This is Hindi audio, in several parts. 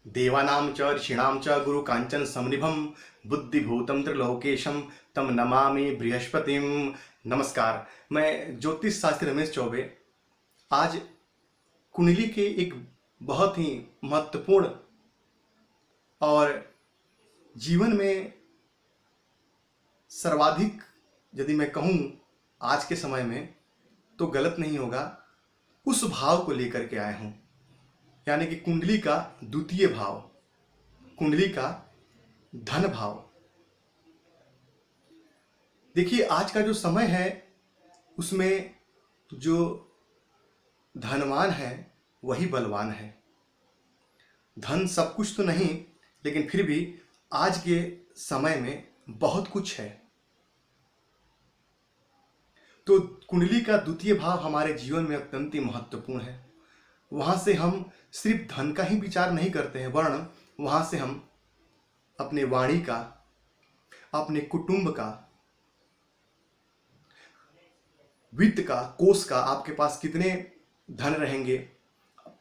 देवानां च ऋषीणां च गुरु कांचन समनिभं बुद्धिभूतम त्रिलोकेशम तम नमामि बृहस्पतिम। नमस्कार, मैं ज्योतिष शास्त्री रमेश चौबे आज कुंडली के एक बहुत ही महत्वपूर्ण और जीवन में सर्वाधिक, यदि मैं कहूँ आज के समय में तो गलत नहीं होगा, उस भाव को लेकर के आया हूँ, यानी कि कुंडली का द्वितीय भाव, कुंडली का धन भाव। देखिए, आज का जो समय है उसमें जो धनवान है वही बलवान है। धन सब कुछ तो नहीं, लेकिन फिर भी आज के समय में बहुत कुछ है। तो कुंडली का द्वितीय भाव हमारे जीवन में अत्यंत ही महत्वपूर्ण है। वहाँ से हम सिर्फ धन का ही विचार नहीं करते हैं, वरन वहाँ से हम अपने वाणी का, अपने कुटुंब का, वित्त का, कोष का, आपके पास कितने धन रहेंगे,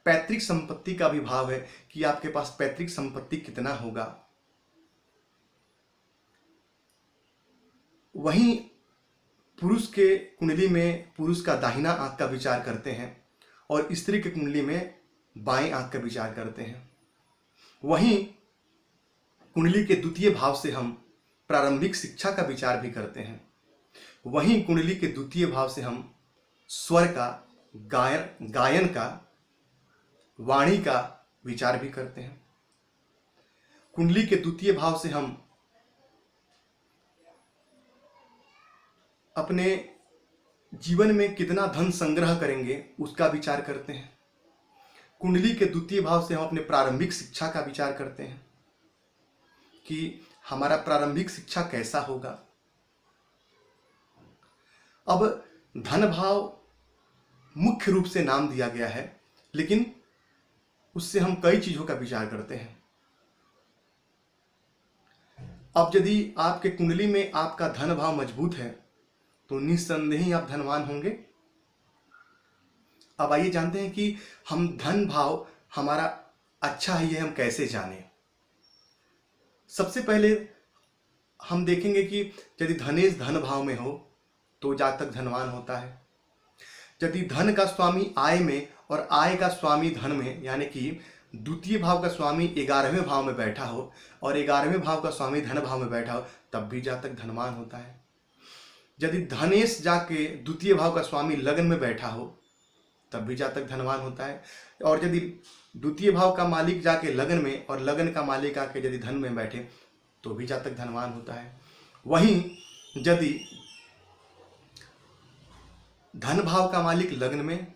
पैतृक संपत्ति का भी भाव है कि आपके पास पैतृक संपत्ति कितना होगा। वहीं पुरुष के कुंडली में पुरुष का दाहिना आंख का विचार करते हैं और स्त्री की कुंडली में बाएं आंख का विचार करते हैं। वहीं कुंडली के द्वितीय भाव से हम प्रारंभिक शिक्षा का विचार भी करते हैं। वहीं कुंडली के द्वितीय भाव से हम स्वर का, गायन का, वाणी का विचार भी करते हैं। कुंडली के द्वितीय भाव से हम अपने जीवन में कितना धन संग्रह करेंगे उसका विचार करते हैं। कुंडली के द्वितीय भाव से हम अपने प्रारंभिक शिक्षा का विचार करते हैं कि हमारा प्रारंभिक शिक्षा कैसा होगा। अब धन भाव मुख्य रूप से नाम दिया गया है, लेकिन उससे हम कई चीजों का विचार करते हैं। अब यदि आपके कुंडली में आपका धन भाव मजबूत है तो निस्संदेह ही आप धनवान होंगे। अब आइए जानते हैं कि हम धन भाव हमारा अच्छा है ये हम कैसे जाने। सबसे पहले हम देखेंगे कि यदि धनेश धन भाव में हो तो जातक धनवान होता है। यदि धन का स्वामी आय में और आय का स्वामी धन में, यानी कि द्वितीय भाव का स्वामी 11वें भाव में बैठा हो और 11वें भाव का स्वामी धन भाव में बैठा हो, तब भी जातक धनवान होता है। यदि धनेश जाके द्वितीय भाव का स्वामी लग्न में बैठा हो तब भी जातक धनवान होता है। और यदि द्वितीय भाव का मालिक जाके लग्न में और लग्न का मालिक आके यदि धन में बैठे तो भी जातक धनवान होता है। वहीं यदि धन भाव का मालिक लग्न में,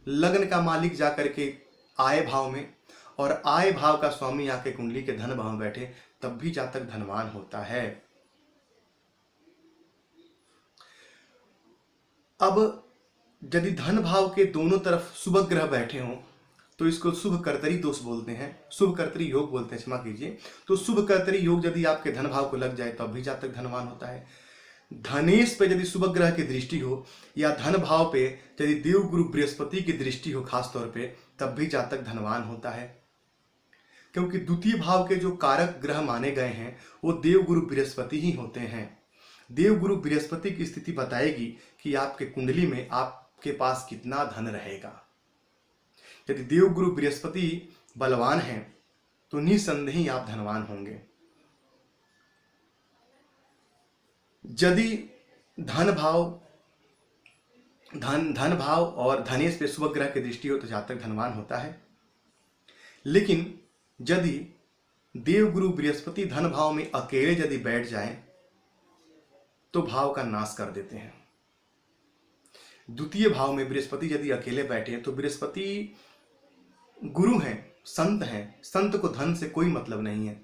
लग्न का मालिक जाकर के आय भाव में और आय भाव का स्वामी आके कुंडली के धन भाव में बैठे, तब भी जातक धनवान होता है। अब यदि धन भाव के दोनों तरफ शुभ ग्रह बैठे हों तो इसको शुभ कर्तरी दोष बोलते हैं, शुभ कर्तरी योग बोलते हैं, क्षमा कीजिए। तो शुभ कर्तरी योग यदि आपके धन भाव को लग जाए तब भी जातक धनवान होता है। धनेश पे यदि शुभ ग्रह की दृष्टि हो या धन भाव पे यदि देव गुरु बृहस्पति की दृष्टि हो खास तौर पे, तब भी जातक धनवान होता है। क्योंकि द्वितीय भाव के जो कारक ग्रह माने गए हैं वो देव गुरु बृहस्पति ही होते हैं। देव गुरु बृहस्पति की स्थिति बताएगी कि आपके कुंडली में आपके पास कितना धन रहेगा। यदि देव गुरु बृहस्पति बलवान हैं तो निस्संदेह ही आप धनवान होंगे। यदि धन भाव और धनेश पे शुभ ग्रह की दृष्टि हो तो जातक धनवान होता है। लेकिन यदि देव गुरु बृहस्पति धन भाव में अकेले यदि बैठ जाएं तो भाव का नाश कर देते हैं। द्वितीय भाव में बृहस्पति यदि अकेले बैठे तो बृहस्पति गुरु हैं, संत हैं, संत को धन से कोई मतलब नहीं है।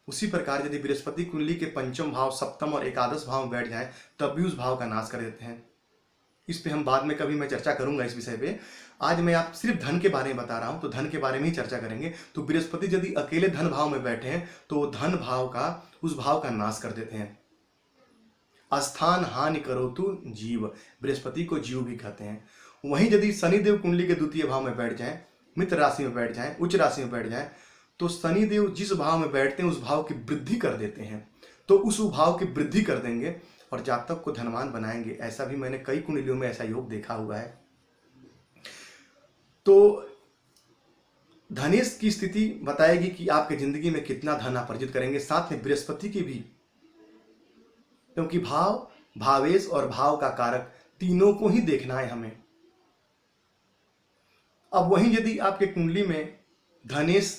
उसी प्रकार यदि बृहस्पति कुंडली के पंचम भाव, सप्तम और एकादश भाव में बैठ जाए तब भी उस भाव का नाश कर देते हैं। इस पे हम बाद में कभी मैं चर्चा करूंगा इस विषय पे। आज मैं आप सिर्फ धन के बारे में बता रहा हूं, तो धन के बारे में ही चर्चा करेंगे। तो बृहस्पति यदि अकेले धन भाव में बैठे हैं तो धन भाव का, उस भाव का नाश कर देते हैं। स्थान हानि करो तू जीव, बृहस्पति को जीव भी कहते हैं। वहीं यदि शनिदेव कुंडली के द्वितीय भाव में बैठ जाएं, मित्र राशि में बैठ जाएं, उच्च राशि में बैठ जाएं, तो शनिदेव जिस भाव में बैठते हैं उस भाव की वृद्धि कर देते हैं। तो उस भाव की वृद्धि कर देंगे और जातक को धनवान बनाएंगे। ऐसा भी मैंने कई कुंडलियों में ऐसा योग देखा हुआ है। तो धनेश की स्थिति बताएगी कि आपके जिंदगी में कितना धन आप अर्जित करेंगे, साथ में बृहस्पति की भी, क्योंकि भाव, भावेश और भाव का कारक तीनों को ही देखना है हमें। अब वहीं यदि आपके कुंडली में धनेश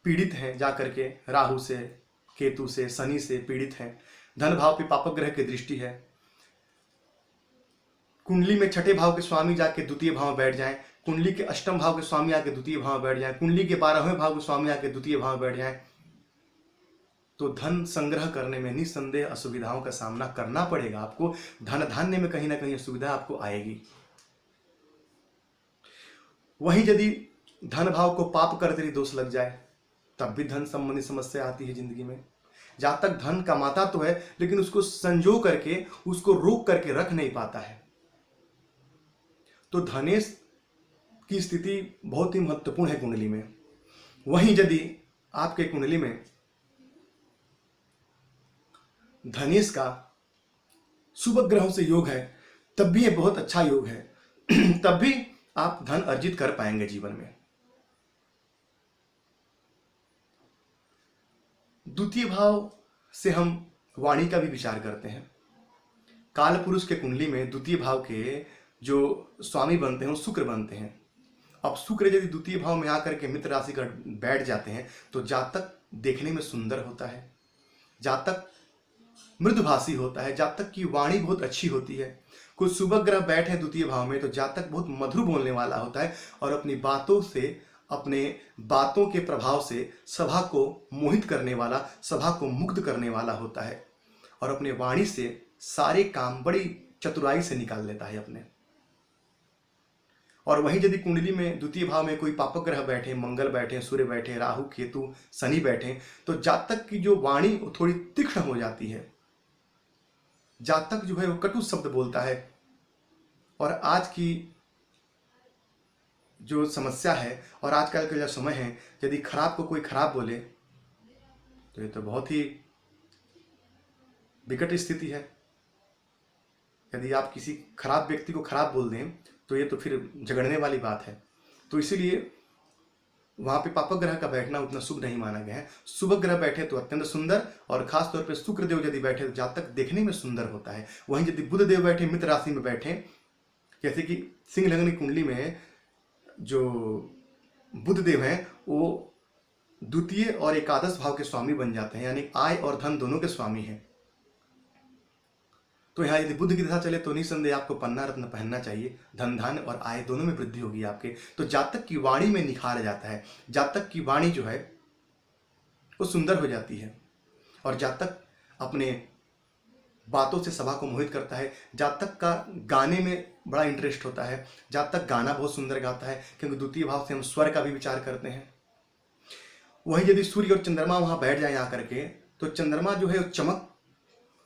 पीड़ित हैं, जाकर के राहु से, केतु से, शनि से पीड़ित हैं, धन भाव पे पापक ग्रह की दृष्टि है, कुंडली में छठे भाव के स्वामी जाके द्वितीय भाव में बैठ जाएं, कुंडली के अष्टम भाव के स्वामी आके द्वितीय भाव में बैठ जाएं, कुंडली के 12वें भाव के स्वामी आके द्वितीय भाव में बैठ जाएं, तो धन संग्रह करने में निस्संदेह असुविधाओं का सामना करना पड़ेगा आपको। धन धान्य में कहीं ना कहीं असुविधा आपको आएगी। वहीं यदि धन भाव को पाप करते दोष लग जाए तब भी धन संबंधी समस्या आती है जिंदगी में। जातक धन कमाता तो है लेकिन उसको संजो करके, उसको रोक करके रख नहीं पाता है। तो धनेश की स्थिति बहुत ही महत्वपूर्ण है कुंडली में। वहीं यदि आपके कुंडली में धनेश का शुभ ग्रहों से योग है तब भी ये बहुत अच्छा योग है तब भी आप धन अर्जित कर पाएंगे जीवन में। द्वितीय भाव से हम वाणी का भी विचार करते हैं। काल पुरुष के कुंडली में द्वितीय भाव के जो स्वामी बनते हैं वो शुक्र बनते हैं। अब शुक्र यदि द्वितीय भाव में आकर के मित्र राशि का बैठ जाते हैं तो जातक देखने में सुंदर होता है, जातक मृदुभाषी होता है, जातक की वाणी बहुत अच्छी होती है। कुछ शुभ ग्रह बैठे द्वितीय भाव में तो जातक बहुत मधुर बोलने वाला होता है और अपनी बातों से, अपने बातों के प्रभाव से सभा को मोहित करने वाला, सभा को मुग्ध करने वाला होता है और अपने वाणी से सारे काम बड़ी चतुराई से निकाल लेता है अपने। और वहीं यदि कुंडली में द्वितीय भाव में कोई पापक ग्रह बैठे, मंगल बैठे, सूर्य बैठे, राहु, केतु, शनि बैठे, तो जातक की जो वाणी थोड़ी तीक्ष्ण हो जाती है। जातक जो है वो कटु शब्द बोलता है। और आज की जो समस्या है और आजकल का जो समय है, यदि खराब को कोई खराब बोले तो ये तो बहुत ही विकट स्थिति है। यदि आप किसी खराब व्यक्ति को खराब बोल दें तो ये तो फिर झगड़ने वाली बात है। तो इसीलिए वहां पे पापक ग्रह का बैठना उतना शुभ नहीं माना गया है। शुभ ग्रह बैठे तो अत्यंत सुंदर, और खास तौर पे शुक्र देव यदि बैठे तो जातक देखने में सुंदर होता है। वहीं यदि बुध देव बैठे मित्र राशि में बैठे, जैसे कि सिंह लग्न कुंडली में जो बुध देव हैं वो द्वितीय और एकादश भाव के स्वामी बन जाते हैं, यानी आय और धन दोनों के स्वामी हैं। तो यहाँ यदि बुध की दशा चले तो निसंदेह आपको पन्ना रत्न पहनना चाहिए। धन धान्य और आय दोनों में वृद्धि होगी आपके। तो जातक की वाणी में निखार जाता है, जातक की वाणी जो है वो सुंदर हो जाती है और जातक अपने बातों से सभा को मोहित करता है। जातक का गाने में बड़ा इंटरेस्ट होता है, जातक गाना बहुत सुंदर गाता है, क्योंकि द्वितीय भाव से हम स्वर का भी विचार करते हैं। वहीं यदि सूर्य और चंद्रमा वहां बैठ जाए आकर के, तो चंद्रमा जो है चमक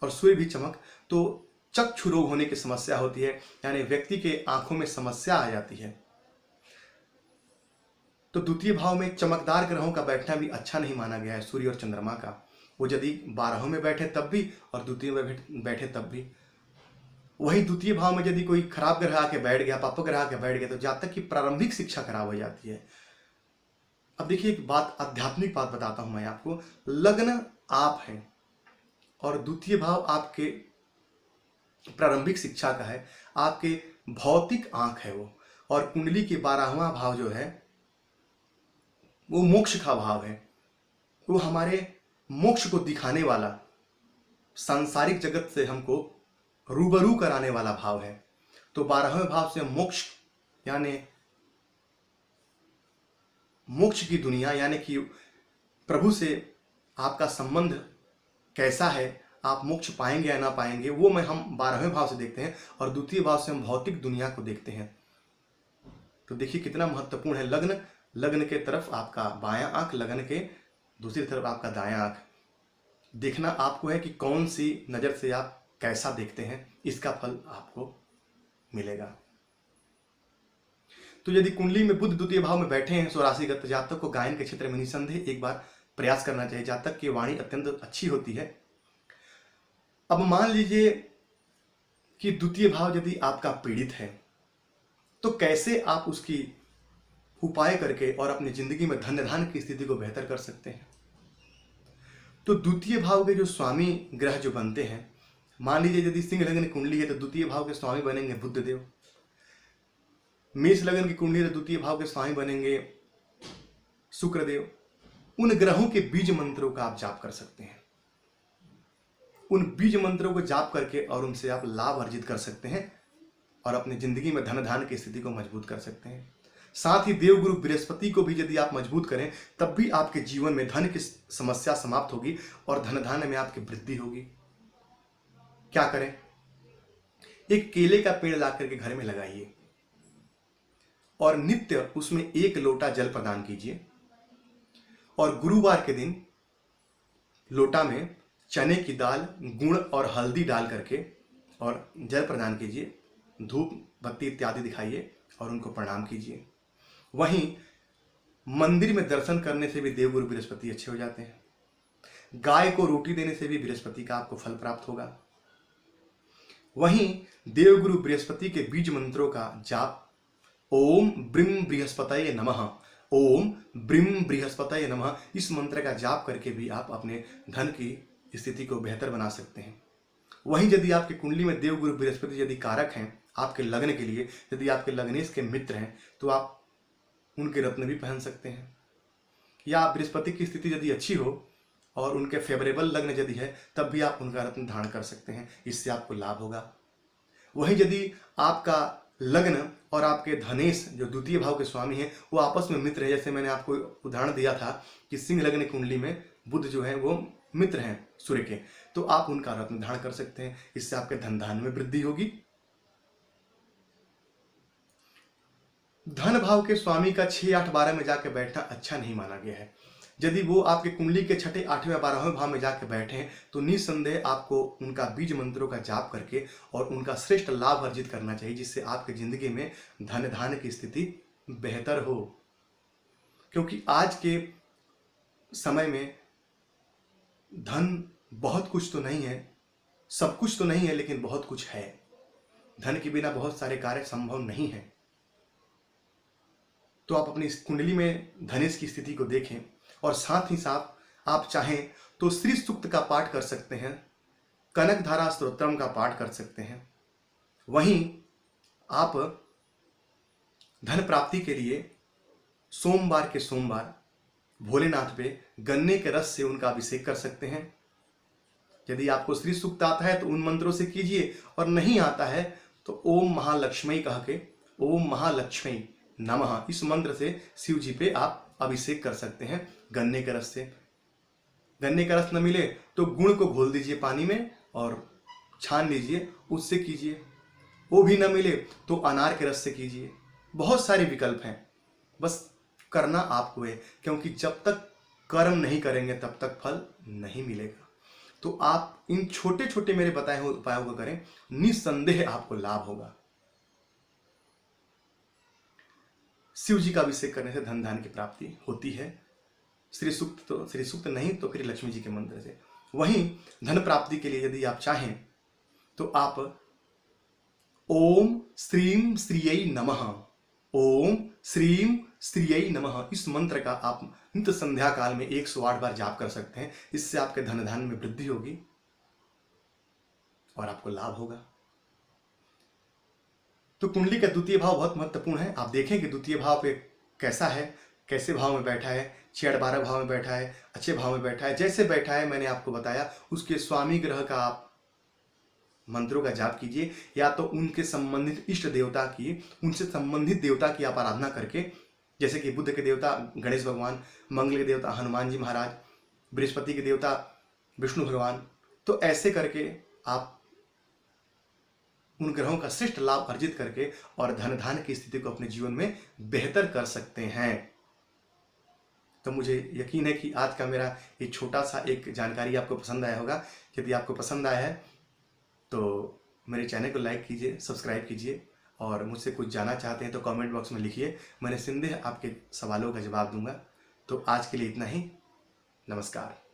और सूर्य भी चमक, तो चक्षु रोग होने की समस्या होती है, यानी व्यक्ति के आंखों में समस्या आ जाती है। तो द्वितीय भाव में चमकदार ग्रहों का बैठना भी अच्छा नहीं माना गया है सूर्य और चंद्रमा का। वो यदि 12 में बैठे तब भी और द्वितीय में बैठे तब भी। वही द्वितीय भाव में यदि कोई खराब ग्रह आके बैठ गया, पापक ग्रह आके बैठ गया, तो जातक की प्रारंभिक शिक्षा खराब हो जाती है। अब देखिए एक बात, आध्यात्मिक बात बताता हूं मैं आपको। लग्न आप हैं और द्वितीय भाव आपके प्रारंभिक शिक्षा का है, आपके भौतिक आंख है वो, और कुंडली के 12वां भाव जो है वो मोक्ष का भाव है। वो हमारे मोक्ष को दिखाने वाला, सांसारिक जगत से हमको रूबरू कराने वाला भाव है। तो 12वें भाव से मोक्ष, यानी मोक्ष की दुनिया, यानी कि प्रभु से आपका संबंध कैसा है, आप मोक्ष पाएंगे या ना पाएंगे, वो में हम 12वें भाव से देखते हैं और द्वितीय भाव से हम भौतिक दुनिया को देखते हैं। तो देखिए कितना महत्वपूर्ण है। लग्न, लग्न के तरफ आपका बायां आंख, लग्न के दूसरी तरफ आपका दायां आंख। देखना आपको है कि कौन सी नज़र से आप कैसा देखते हैं, इसका फल आपको मिलेगा। तो यदि कुंडली में बुध द्वितीय भाव में बैठे हैं, तो राशिगत जातक को गायन के क्षेत्र में निसंदेह एक बार प्रयास करना चाहिए। जातक की वाणी अत्यंत अच्छी होती है। अब मान लीजिए कि द्वितीय भाव यदि आपका पीड़ित है, तो कैसे आप उसकी उपाय करके और अपनी जिंदगी में धन धान की स्थिति को बेहतर कर सकते हैं। तो द्वितीय भाव के जो स्वामी ग्रह जो बनते हैं, मान लीजिए यदि सिंह लग्न कुंडली है तो द्वितीय भाव के स्वामी बनेंगे बुध देव। मेष लग्न की कुंडली है तो द्वितीय भाव के स्वामी बनेंगे शुक्रदेव। उन ग्रहों के बीज मंत्रों का आप जाप कर सकते हैं। उन बीज मंत्रों को जाप करके और उनसे आप लाभ अर्जित कर सकते हैं और अपनी जिंदगी में धन धान की स्थिति को मजबूत कर सकते हैं। साथ ही देवगुरु बृहस्पति को भी यदि आप मजबूत करें, तब भी आपके जीवन में धन की समस्या समाप्त होगी और धन धान्य में आपकी वृद्धि होगी। क्या करें? एक केले का पेड़ ला करके घर में लगाइए और नित्य उसमें 1 लोटा जल प्रदान कीजिए और गुरुवार के दिन लोटा में चने की दाल, गुड़ और हल्दी डाल करके और जल प्रदान कीजिए। धूप बत्ती इत्यादि दिखाइए और उनको प्रणाम कीजिए। वहीं मंदिर में दर्शन करने से भी देवगुरु बृहस्पति अच्छे हो जाते हैं। गाय को रोटी देने से भी बृहस्पति का आपको फल प्राप्त होगा। वहीं देवगुरु बृहस्पति के बीज मंत्रों का जाप ओम ब्रीम बृहस्पतये नमः, ओम ब्रीम बृहस्पतये नमः, इस मंत्र का जाप करके भी आप अपने धन की स्थिति को बेहतर बना सकते हैं। वहीं यदि आपकी कुंडली में देवगुरु बृहस्पति यदि कारक हैं आपके लग्न के लिए, यदि आपके लग्नेश के मित्र हैं, तो आप उनके रत्न भी पहन सकते हैं। या बृहस्पति की स्थिति यदि अच्छी हो और उनके फेवरेबल लग्न यदि है, तब भी आप उनका रत्न धारण कर सकते हैं। इससे आपको लाभ होगा। वहीं यदि आपका लग्न और आपके धनेश जो द्वितीय भाव के स्वामी हैं वो आपस में मित्र है, जैसे मैंने आपको उदाहरण दिया था कि सिंह लग्न कुंडली में बुध जो है वो मित्र हैं सूर्य के, तो आप उनका रत्न धारण कर सकते हैं। इससे आपके धन धान में वृद्धि होगी। धन भाव के स्वामी का 6, 8, 12 में जाके बैठना अच्छा नहीं माना गया है। यदि वो आपके कुंडली के 6ठे, 8वें, 12वें भाव में जाके बैठे हैं तो निसंदेह आपको उनका बीज मंत्रों का जाप करके और उनका श्रेष्ठ लाभ अर्जित करना चाहिए, जिससे आपकी जिंदगी में धन धान की स्थिति बेहतर हो। क्योंकि आज के समय में धन बहुत कुछ तो नहीं है, सब कुछ तो नहीं है, लेकिन बहुत कुछ है। धन के बिना बहुत सारे कार्य संभव नहीं है। तो आप अपनी कुंडली में धनेश की स्थिति को देखें और साथ ही साथ आप चाहें तो श्री सूक्त का पाठ कर सकते हैं, कनक धारा स्तोत्रम का पाठ कर सकते हैं। वहीं आप धन प्राप्ति के लिए सोमवार के सोमवार भोलेनाथ पे गन्ने के रस से उनका अभिषेक कर सकते हैं। यदि आपको श्री सूक्त आता है तो उन मंत्रों से कीजिए, और नहीं आता है तो ओम महालक्ष्मी कह के ओम महालक्ष्मी नमः इस मंत्र से शिव जी पे आप अभिषेक कर सकते हैं गन्ने के रस से। गन्ने का रस न मिले तो गुड़ को घोल दीजिए पानी में और छान लीजिए, उससे कीजिए। वो भी न मिले तो अनार के रस से कीजिए। बहुत सारे विकल्प हैं, बस करना आपको है, क्योंकि जब तक कर्म नहीं करेंगे तब तक फल नहीं मिलेगा। तो आप इन छोटे छोटे मेरे बताए हुए उपायों को करें, निस्संदेह आपको लाभ होगा। शिव जी का अभिषेक करने से धन धान की प्राप्ति होती है। श्री सूक्त नहीं तो फिर लक्ष्मी जी के मंत्र से। वहीं धन प्राप्ति के लिए यदि आप चाहें तो आप ओम श्रीम श्रीयै नमः, ओम श्रीम श्रीयै नमः इस मंत्र का आप नित्य संध्या काल में 108 बार जाप कर सकते हैं। इससे आपके धन धान में वृद्धि होगी और आपको लाभ होगा। तो कुंडली का द्वितीय भाव बहुत महत्वपूर्ण है। आप देखें कि द्वितीय भाव पे कैसा है, कैसे भाव में बैठा है, 6, 8, 12 भाव में बैठा है, अच्छे भाव में बैठा है, जैसे बैठा है मैंने आपको बताया उसके स्वामी ग्रह का आप मंत्रों का जाप कीजिए, या तो उनके संबंधित इष्ट देवता की, उनसे संबंधित देवता की आप आराधना करके, जैसे कि बुद्ध के देवता गणेश भगवान, मंगल के देवता हनुमान जी महाराज, बृहस्पति के देवता विष्णु भगवान, तो ऐसे करके आप उन ग्रहों का श्रेष्ठ लाभ अर्जित करके और धन धान की स्थिति को अपने जीवन में बेहतर कर सकते हैं। तो मुझे यकीन है कि आज का मेरा ये छोटा सा एक जानकारी आपको पसंद आया होगा। यदि आपको पसंद आया है तो मेरे चैनल को लाइक कीजिए, सब्सक्राइब कीजिए और मुझसे कुछ जानना चाहते हैं तो कमेंट बॉक्स में लिखिए। मैं निस्संदेह आपके सवालों का जवाब दूंगा। तो आज के लिए इतना ही। नमस्कार।